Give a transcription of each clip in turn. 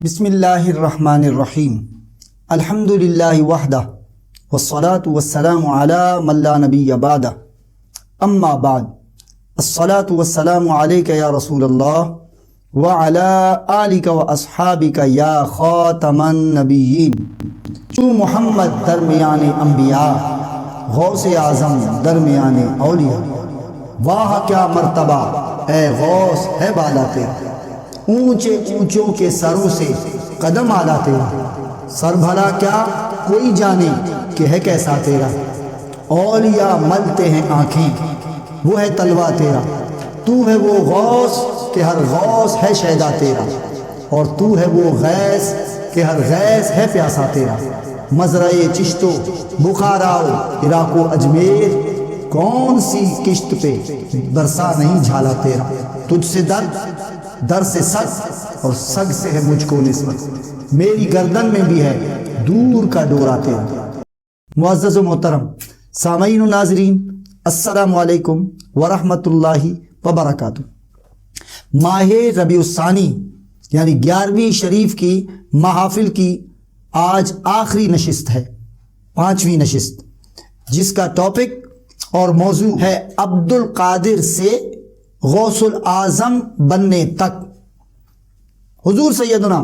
بسم اللہ الرحمن الرحیم الحمدللہ وحدہ والصلاة والسلام علی من لا نبی بعدہ اما بعد الصلاة والسلام علیک یا رسول اللہ وعلی آلک و اصحابک یا خاتم النبیین۔ تو محمد درمیان انبیاء، غوث اعظم درمیان اولیاء، واہ کیا مرتبہ اے غوث ہے بالا تیرا، اونچے اونچوں کے سروں سے قدم آلا تیرا، سر بھلا کیا کوئی جانے کہ ہے کیسا تیرا، اولیاء ملتے ہیں آنکھیں وہ ہے طلوہ تیرا، تو ہے وہ غوث کہ ہر غوث ہے شیدا تیرا، اور تو ہے وہ غیث کہ ہر غیث ہے پیاسا تیرا، مزرعے چشت و بخاراؤ عراق و اجمیر، کون سی کشت پہ برسا نہیں جھالا تیرا، تجھ سے در سے سگ اور سگ سے ہے مجھ کو نسبت، میری گردن میں بھی ہے دور کا ڈورا تیرا۔ معزز و محترم سامعین و ناظرین، السلام علیکم ورحمۃ اللہ وبرکاتہ۔ ماہ ربیع الثانی یعنی 11ویں شریف کی محافل کی آج آخری نشست ہے، 5ویں نشست، جس کا ٹاپک اور موضوع ہے عبد القادر سے غوث الاعظم بننے تک۔ حضور سیدنا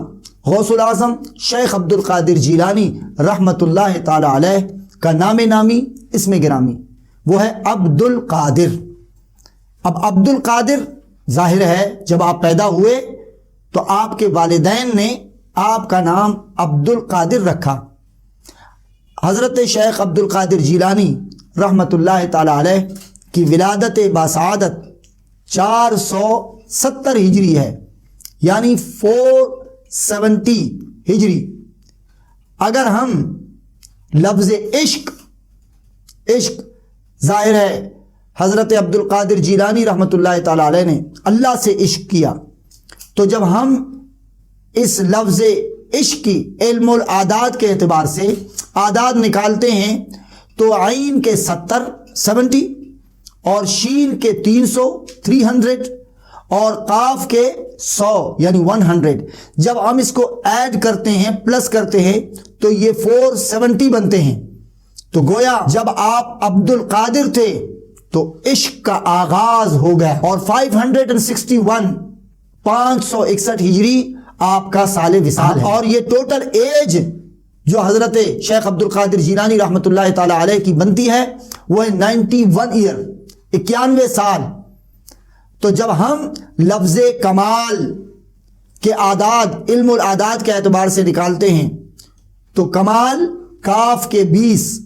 غوث الاعظم شیخ عبد القادر جیلانی رحمۃ اللہ تعالی علیہ کا نام نامی اسم گرامی وہ ہے عبد القادر۔ اب عبد القادر ظاہر ہے جب آپ پیدا ہوئے تو آپ کے والدین نے آپ کا نام عبد القادر رکھا۔ حضرت شیخ عبد القادر جیلانی رحمۃ اللہ تعالی علیہ کی ولادت باسعادت 470 ہجری ہے، یعنی 470 ہجری۔ اگر ہم لفظ عشق ظاہر ہے حضرت عبد القادر جیلانی رحمۃ اللہ تعالی علیہ نے اللہ سے عشق کیا، تو جب ہم اس لفظ عشق کی علم العادات کے اعتبار سے اعداد نکالتے ہیں تو عین کے 70 اور شین کے 300 اور قاف کے 100 یعنی 100، جب ہم اس کو ایڈ کرتے ہیں پلس کرتے ہیں تو یہ 470 بنتے ہیں۔ تو گویا جب آپ عبد القادر تھے تو عشق کا آغاز ہو گیا، اور 561 ہجری آپ کا سال وصال ہے، اور یہ ٹوٹل ایج جو حضرت شیخ عبد القادر جیلانی رحمۃ اللہ تعالی علیہ کی بنتی ہے وہ ہے 91 ایئر، 91 سال۔ تو جب ہم لفظ کمال کے اعداد علم العادات کے اعتبار سے نکالتے ہیں تو کمال کاف کے 20،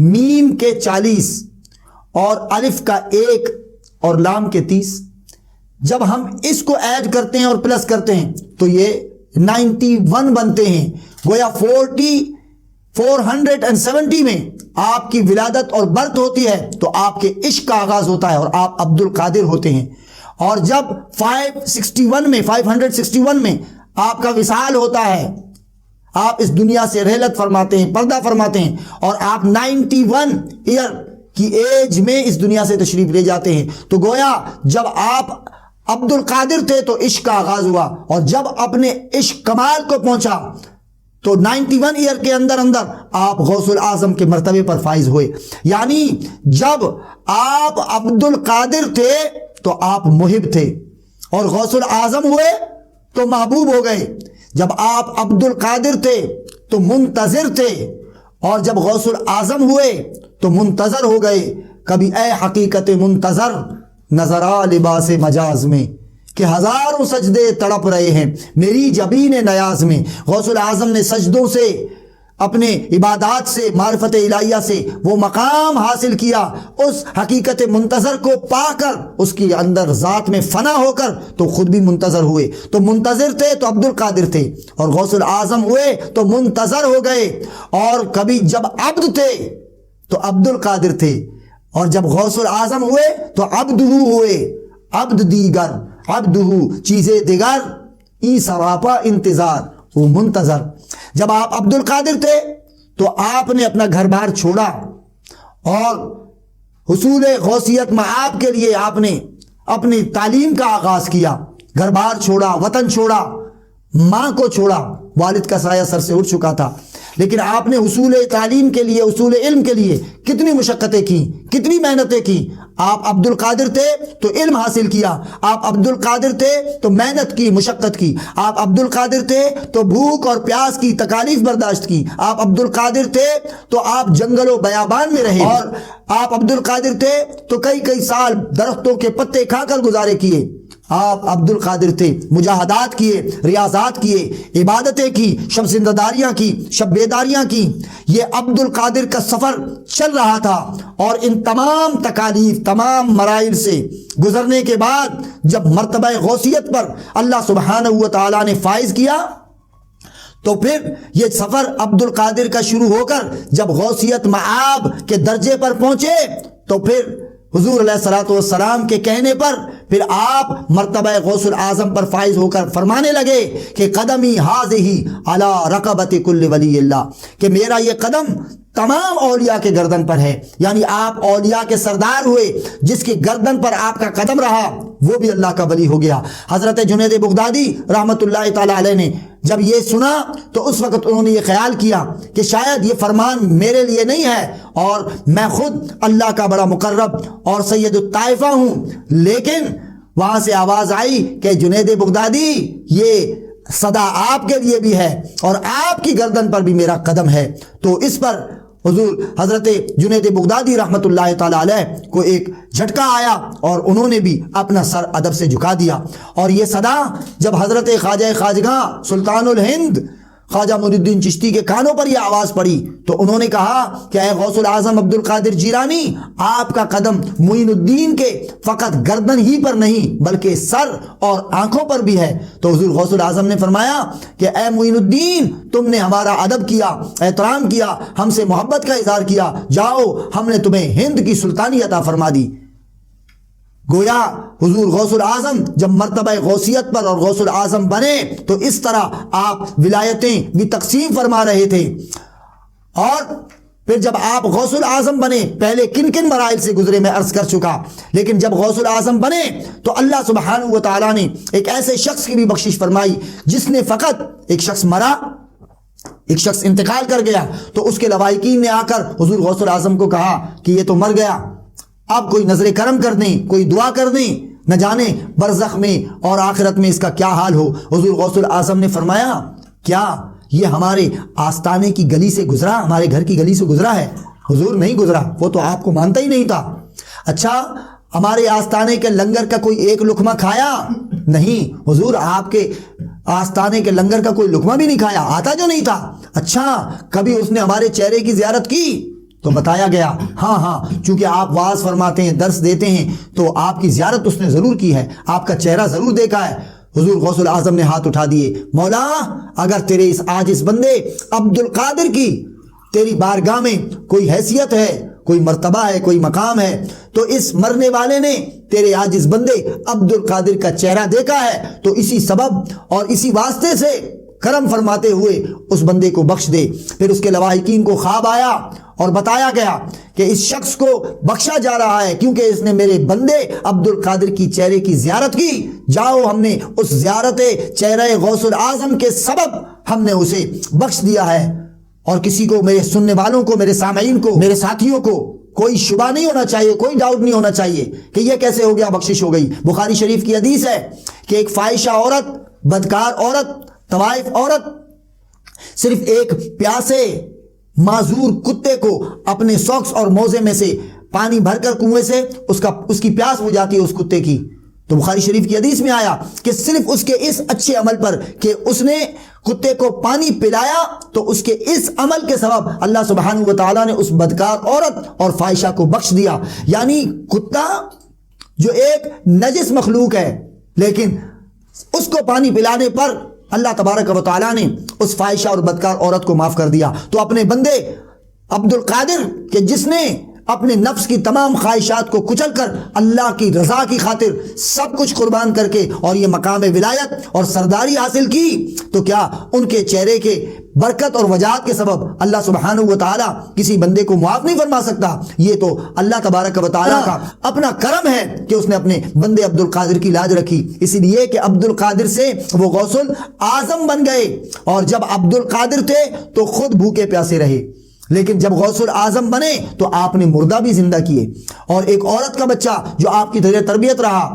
میم کے 40 اور الف کا 1 اور لام کے 30، جب ہم اس کو ایڈ کرتے ہیں اور پلس کرتے ہیں تو یہ 91 بنتے ہیں۔ گویا 470 میں آپ کی ولادت اور برت ہوتی ہے تو آپ کے عشق کا آغاز ہوتا ہے اور آپ عبد القادر ہوتے ہیں، اور جب 561 میں آپ کا وصال ہوتا ہے، آپ اس دنیا سے رحلت فرماتے ہیں، پردہ فرماتے ہیں، اور آپ 91 ایئر کی ایج میں اس دنیا سے تشریف لے جاتے ہیں، تو گویا جب آپ عبد القادر تھے تو عشق کا آغاز ہوا، اور جب اپنے عشق کمال کو پہنچا تو 91 ایئر کے اندر آپ غوث الاعظم کے مرتبے پر فائز ہوئے۔ یعنی جب آپ عبد القادر تھے تو آپ محب تھے، اور غوث الاعظم ہوئے تو محبوب ہو گئے۔ جب آپ عبد القادر تھے تو منتظر تھے، اور جب غوث الاعظم ہوئے تو منتظر ہو گئے۔ کبھی اے حقیقت منتظر نظر آ لباس مجاز میں، کہ ہزاروں سجدے تڑپ رہے ہیں میری جبین نیاز میں۔ غوث الاعظم نے سجدوں سے، اپنے عبادات سے، معرفت الہیہ سے وہ مقام حاصل کیا، اس حقیقت منتظر کو پا کر اس کی اندر ذات میں فنا ہو کر تو خود بھی منتظر ہوئے۔ تو منتظر تھے تو عبد القادر تھے، اور غوث الاعظم ہوئے تو منتظر ہو گئے۔ اور کبھی جب عبد تھے تو عبد القادر تھے، اور جب غوث الاعظم ہوئے تو عبدہ ہوئے، عبد دیگر عبدہ چیزیں دیگر، ای سراپا انتظار وہ منتظر۔ جب آپ عبد القادر تھے تو آپ نے اپنا گھر بار چھوڑا اور حصول غوثیت مآب کے لیے آپ نے اپنی تعلیم کا آغاز کیا، گھر بار چھوڑا، وطن چھوڑا، ماں کو چھوڑا، والد کا سایہ سر سے اٹھ چکا تھا، لیکن آپ نے حصول تعلیم کے لیے، حصول علم کے لیے کتنی مشقتیں کی، کتنی محنتیں کی۔ آپ عبد القادر تھے تو علم حاصل کیا، آپ عبد القادر تھے تو محنت کی، مشقت کی، آپ عبد القادر تھے تو بھوک اور پیاس کی تکالیف برداشت کی، آپ عبد القادر تھے تو آپ جنگل و بیابان میں رہے، اور آپ عبد القادر تھے تو کئی سال درختوں کے پتے کھا کر گزارے کیے۔ آپ عبد القادر تھے، مجاہدات کیے، ریاضات کیے، عبادتیں کی، شب زندہ کی، شب بیداریاں کی۔ یہ عبد القادر کا سفر چل رہا تھا، اور ان تمام تکالیف، تمام مراحل سے گزرنے کے بعد جب مرتبہ غوثیت پر اللہ سبحانہ و تعالیٰ نے فائز کیا، تو پھر یہ سفر عبد القادر کا شروع ہو کر جب غوثیت مآب کے درجے پر پہنچے، تو پھر حضور علیہ الصلوۃ والسلام کے کہنے پر پھر آپ مرتبہ غوث الاعظم پر فائز ہو کر فرمانے لگے کہ قدمی ہذہ علی رقبۃ کل ولی اللہ، کہ میرا یہ قدم تمام اولیاء کے گردن پر ہے، یعنی آپ اولیاء کے سردار ہوئے، جس کی گردن پر آپ کا قدم رہا وہ بھی اللہ کا ولی ہو گیا۔ حضرت جنید بغدادی رحمت اللہ تعالی علیہ نے جب یہ سنا تو اس وقت انہوں نے یہ خیال کیا کہ شاید یہ فرمان میرے لیے نہیں ہے، اور میں خود اللہ کا بڑا مقرب اور سید الطائفہ ہوں، لیکن وہاں سے آواز آئی کہ جنید بغدادی، یہ صدا آپ کے لیے بھی ہے اور آپ کی گردن پر بھی میرا قدم ہے۔ تو اس پر حضور حضرت جنید بغدادی رحمت اللہ تعالی علیہ کو ایک جھٹکا آیا، اور انہوں نے بھی اپنا سر ادب سے جھکا دیا، اور یہ صدا جب حضرت خواجہ خواجگاں سلطان الہند خواجہ معین الدین چشتی کے کانوں پر یہ آواز پڑی تو انہوں نے کہا کہ اے غوث الاعظم عبد القادر جیلانی، آپ کا قدم معین الدین کے فقط گردن ہی پر نہیں بلکہ سر اور آنکھوں پر بھی ہے۔ تو حضور غوث الاعظم نے فرمایا کہ اے معین الدین، تم نے ہمارا ادب کیا، احترام کیا، ہم سے محبت کا اظہار کیا، جاؤ ہم نے تمہیں ہند کی سلطانی عطا فرما دی۔ گویا حضور غوث الاعظم جب مرتبہ غوثیت پر اور غوث الاعظم بنے تو اس طرح آپ ولایتیں بھی تقسیم فرما رہے تھے، اور پھر جب آپ غوث الاعظم بنے، پہلے کن کن مراحل سے گزرے میں عرض کر چکا، لیکن جب غوث الاعظم بنے تو اللہ سبحانہ و تعالیٰ نے ایک ایسے شخص کی بھی بخشش فرمائی جس نے فقط، ایک شخص مرا، ایک شخص انتقال کر گیا، تو اس کے لواحقین نے آ کر حضور غوث الاعظم کو کہا کہ یہ تو مر گیا، اب کوئی نظر کرم کر دیں، کوئی دعا کر دیں، نہ جانے برزخ میں اور آخرت میں اس کا کیا حال ہو۔ حضور غوث الاعظم نے فرمایا کیا یہ ہمارے آستانے کی گلی سے گزرا، ہمارے گھر کی گلی سے گزرا ہے؟ حضور نہیں گزرا، وہ تو آپ کو مانتا ہی نہیں تھا۔ اچھا ہمارے آستانے کے لنگر کا کوئی ایک لقمہ کھایا؟ نہیں، حضور آپ کے آستانے کے لنگر کا کوئی لقمہ بھی نہیں کھایا، آتا جو نہیں تھا۔ اچھا کبھی اس نے ہمارے چہرے کی زیارت کی؟ تو بتایا گیا ہاں چونکہ آپ واعظ فرماتے ہیں، درس دیتے ہیں، تو آپ کی زیارت اس نے ضرور کی ہے، آپ کا چہرہ ضرور دیکھا ہے۔ حضور غوث الاعظم نے ہاتھ اٹھا دیے، مولا اگر تیرے اس عاجز بندے عبد القادر کی تیری بارگاہ میں کوئی حیثیت ہے، کوئی مرتبہ ہے، کوئی مقام ہے، تو اس مرنے والے نے تیرے عاجز بندے عبد القادر کا چہرہ دیکھا ہے، تو اسی سبب اور اسی واسطے سے کرم فرماتے ہوئے اس بندے کو بخش دے۔ پھر اس کے لواحقین کو خواب آیا اور بتایا گیا کہ اس شخص کو بخشا جا رہا ہے کیونکہ اس نے میرے بندے عبد القادر کی چہرے کی زیارت کی، جاؤ ہم نے اس زیارت چہرہ غوث الاعظم کے سبب ہم نے اسے بخش دیا ہے۔ اور کسی کو، میرے سننے والوں کو، میرے سامعین کو، میرے ساتھیوں کو کوئی شبہ نہیں ہونا چاہیے، کوئی ڈاؤٹ نہیں ہونا چاہیے کہ یہ کیسے ہو گیا، بخشش ہو گئی۔ بخاری شریف کی حدیث ہے کہ ایک فاحشہ عورت، بدکار عورت، طوائف عورت صرف ایک پیاسے معذور کتے کو اپنے ساکس اور موزے میں سے پانی بھر کر کنویں سے اس کی پیاس بجھ جاتی ہے اس کتے کی۔ تو بخاری شریف کی حدیث میں آیا کہ صرف اس کے اس اچھے عمل پر کہ اس نے کتے کو پانی پلایا، تو اس کے اس عمل کے سبب اللہ سبحانہ و تعالیٰ نے اس بدکار عورت اور فاحشہ کو بخش دیا۔ یعنی کتا جو ایک نجس مخلوق ہے، لیکن اس کو پانی پلانے پر اللہ تبارک و تعالیٰ نے اس فاحشہ اور بدکار عورت کو معاف کر دیا۔ تو اپنے بندے عبد القادر کہ جس نے اپنے نفس کی تمام خواہشات کو کچل کر اللہ کی رضا کی خاطر سب کچھ قربان کر کے اور یہ مقام ولایت اور سرداری حاصل کی، تو کیا ان کے چہرے کے برکت اور وجاہت کے سبب اللہ سبحانہ و تعالیٰ کسی بندے کو معاف نہیں فرما سکتا، یہ تو اللہ تبارک و تعالیٰ کا اپنا کرم ہے کہ اس نے اپنے بندے عبد القادر کی لاج رکھی، اسی لیے کہ عبد القادر سے وہ غوث الاعظم بن گئے، اور جب عبد القادر تھے تو خود بھوکے پیاسے رہے، لیکن جب غوث الاعظم بنے تو آپ نے مردہ بھی زندہ کیے، اور ایک عورت کا بچہ جو آپ کی تربیت رہا،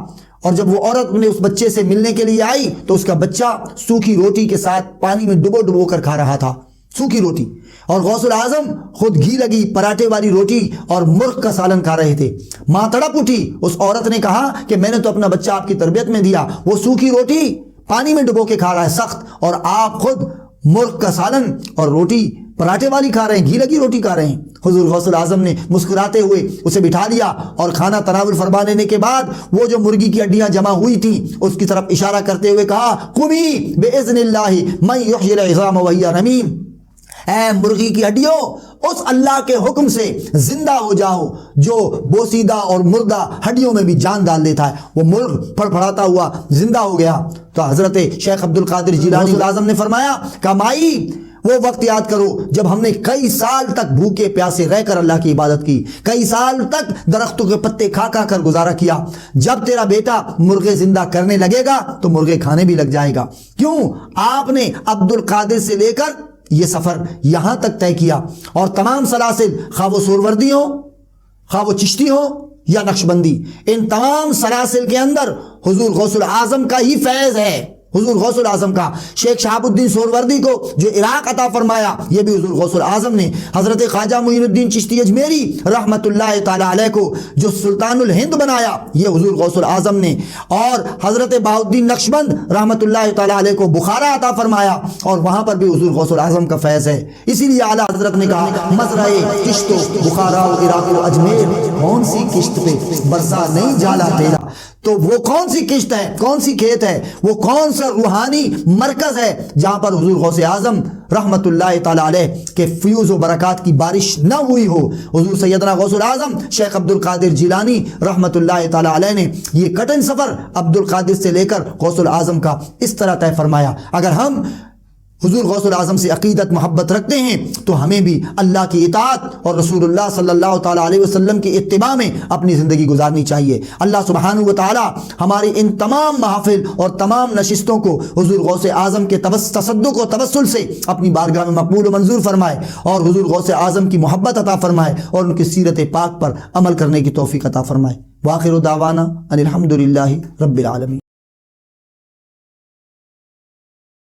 اور جب وہ عورت نے اس بچے سے ملنے کے لیے آئی تو اس کا بچہ سوکھی روٹی کے ساتھ پانی میں ڈبو کر کھا رہا تھا، سوکھی روٹی، اور غوث الاعظم خود گھی لگی پراٹھے والی روٹی اور مرغ کا سالن کھا رہے تھے۔ ماں تڑپ اٹھی، اس عورت نے کہا کہ میں نے تو اپنا بچہ آپ کی تربیت میں دیا، وہ سوکھی روٹی پانی میں ڈبو کے کھا رہا ہے سخت، اور آپ خود مرغ کا سالن اور روٹی پراٹھے والی کھا رہے ہیں، گھی لگی روٹی کھا رہے ہیں۔ حضور غوث الاعظم نے مسکراتے ہوئے اسے بٹھا لیا اور کھانا تناول فرما لینے کے بعد وہ جو مرغی کی ہڈیاں جمع ہوئی تھیں اس کی طرف اشارہ کرتے ہوئے کہا، قُمِی بِإِذْنِ اللَّهِ مَنْ يُحْيِي الْعِظَامَ وَهِيَ رَمِيمٌ، اے مرغی کی ہڈیوں اس اللہ کے حکم سے زندہ ہو جاؤ جو بوسیدہ اور مردہ ہڈیوں میں بھی جان ڈال دیتا ہے۔ وہ مرغ پھڑپھڑاتا ہوا زندہ ہو گیا۔ تو حضرت شیخ عبد القادر جیلانی اعظم نے فرمایا کہ مائی وہ وقت یاد کرو جب ہم نے کئی سال تک بھوکے پیاسے رہ کر اللہ کی عبادت کی، کئی سال تک درختوں کے پتے کھا کر گزارا کیا۔ جب تیرا بیٹا مرغے زندہ کرنے لگے گا تو مرغے کھانے بھی لگ جائے گا۔ کیوں؟ آپ نے عبد القادر سے لے کر یہ سفر یہاں تک طے کیا، اور تمام سلاسل، خواہ وہ سوروردی ہو، خواہ وہ چشتی ہو یا نقشبندی، ان تمام سلاسل کے اندر حضور غوث الاعظم کا ہی فیض ہے، حضور غوث الاعظم کا۔ شیخ شہاب الدین سوروردی کو جو عراق عطا فرمایا یہ بھی حضور غوث الاعظم نے۔ حضرت خواجہ معین الدین چشتی اجمیری رحمت اللہ تعالی علیہ کو جو سلطان الہند بنایا یہ حضور غوث الاعظم نے، اور حضرت بہاؤالدین نقشبند رحمت اللہ تعالی علیہ کو بخارا عطا فرمایا، اور وہاں پر بھی حضور غوث الاعظم کا فیض ہے۔ اسی لیے اعلیٰ حضرت نے کہا، مزرعے کشت و بخارا و عراق و اجمیر، کون سی کشت پہ برسا نہیں جالا تیرا۔ تو وہ کون سی کشت ہے، کون سی کھیت ہے، وہ کون سا روحانی مرکز ہے جہاں پر حضور غوث اعظم رحمت اللہ تعالی علیہ کے فیوز و برکات کی بارش نہ ہوئی ہو۔ حضور سیدنا غوث الاعظم شیخ عبد القادر جیلانی رحمت اللہ تعالی علیہ نے یہ کٹن سفر عبد القادر سے لے کر غوث الاعظم کا اس طرح طے فرمایا۔ اگر ہم حضور غوث الاعظم سے عقیدت محبت رکھتے ہیں تو ہمیں بھی اللہ کی اطاعت اور رسول اللہ صلی اللہ تعالیٰ علیہ وسلم کی اتباع میں اپنی زندگی گزارنی چاہیے۔ اللہ سبحانہ و تعالیٰ ہماری ان تمام محافل اور تمام نشستوں کو حضور غوث اعظم کے تصدق و توسل سے اپنی بارگاہ میں مقبول و منظور فرمائے، اور حضور غوث اعظم کی محبت عطا فرمائے، اور ان کی سیرت پاک پر عمل کرنے کی توفیق عطا فرمائے۔ وآخر دعوانا ان الحمد للہ رب العالمین۔